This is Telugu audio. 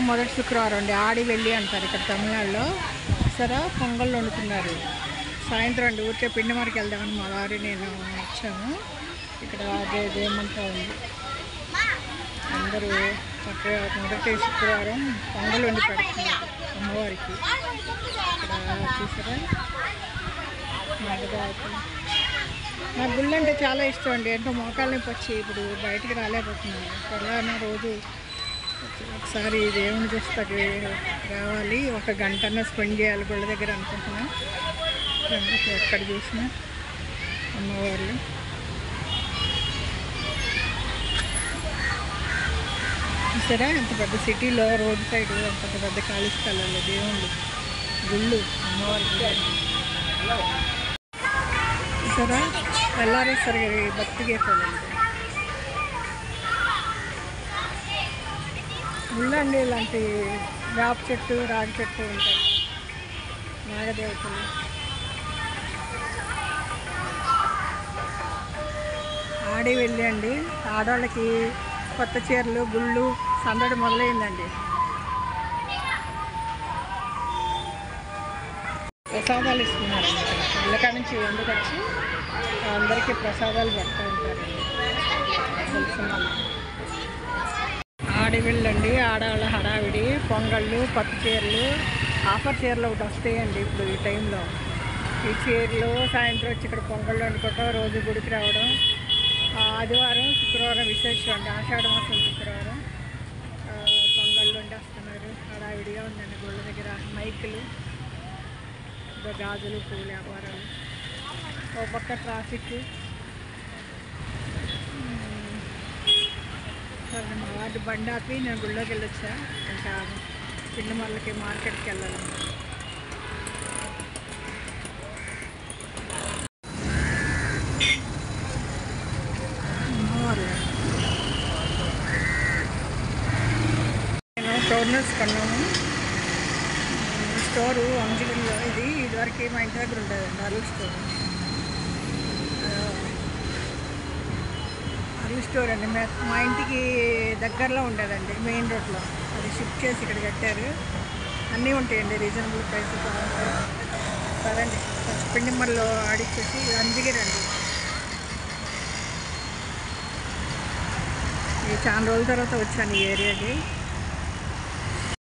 మొదటి శుక్రవారం అండి, ఆడి వెళ్ళి అంటారు ఇక్కడ తమిళనాడులో. సరే పొంగల్ వండుతున్నారు. సాయంత్రం అండి, ఊరికే పిండి మరికి వెళ్దామని మా వారి నేను వచ్చాము. ఇక్కడ అదేమంటా ఉంది, అందరూ చక్కగా మొదటి శుక్రవారం పొంగల్ వండి పెడుతున్నారు అమ్మవారికి. ఇక్కడ చూసారా నాగదేవతలు. నాకు గుళ్ళు అంటే చాలా ఇష్టం అండి. ఎంతో మోకాళ్ళ నొప్పి వచ్చి ఇప్పుడు బయటికి రాలేకపోతున్నాను. ఎలానా రోజు ఒకసారి దేవుని చూస్తే రావాలి, ఒక గంటన్నా స్పెండ్ చేయాలి గుళ్ళ దగ్గర అనుకుంటున్నాను. ఎక్కడ చూసినా అమ్మవాళ్ళు. చూసారా ఎంత పెద్ద సిటీలో రోడ్ సైడ్ అంత పెద్ద ఖాళీ స్థలాలు దేవుళ్ళు గుళ్ళు అమ్మవారికి. చూసారా వెళ్ళారేస్తారు భక్తి గీతాలండి. గుళ్ళండి ఇలాంటి వేప చెట్టు రాగి చెట్టు ఉంటాయి. నాగదేవతలు ఆడి వెళ్ళి అండి, ఆడవాళ్ళకి కొత్త చీరలు గుళ్ళు సందడి మొదలైందండి. ప్రసాదాలు ఇస్తున్నారండి. ఇళ్ళకాడ నుంచి ఎందుకు వచ్చి అందరికీ ప్రసాదాలు పెడుతూ ఉంటారండి. ఆడి వెళ్ళండి, ఆడవాళ్ళ హడావిడి, పొంగళ్ళు, కొత్త చీరలు, ఆఫర్ చీరలు ఒకటి వస్తాయండి ఇప్పుడు ఈ టైంలో. ఈ చీరలు సాయంత్రం వచ్చి ఇక్కడ పొంగళ్ళు వండుకోవటం, రోజు గుడికి రావడం. ఆదివారం శుక్రవారం విశేషం అండి, ఆషాఢ మాసం శుక్రవారం పొంగళ్ళు వండేస్తున్నారు. హడావిడిగా ఉందండి గుళ్ళ దగ్గర. మైకులు, గాజులు, పూల వ్యాపారాలు, ఓ పక్క ట్రాఫిక్. సరే మా వాటి బండి ఆపి నేను గుళ్ళోకి వెళ్ళొచ్చా. ఇంకా పిల్లమల్లకి మార్కెట్కి వెళ్ళాలి. నేను టోర్నర్స్ కొన్నాము. స్టోరు అంజలిలో ఇదివరకు మా ఇంటి దగ్గర ఉండేదండి అరుల్ స్టోర్. అరుల్ స్టోర్ అండి మా ఇంటికి దగ్గరలో ఉండేదండి, మెయిన్ రోడ్లో. అది షిఫ్ట్ చేసి ఇక్కడ కట్టారు. అన్నీ ఉంటాయండి, రీజనబుల్ ప్రైస్ బాగుంటాయి. సరే అండి, ఫస్ట్ పిండిమల్లో ఆడిచ్చేసి అంజగిరి అండి. ఇది చాలా రోజుల తర్వాత వచ్చాను ఈ ఏరియాకి.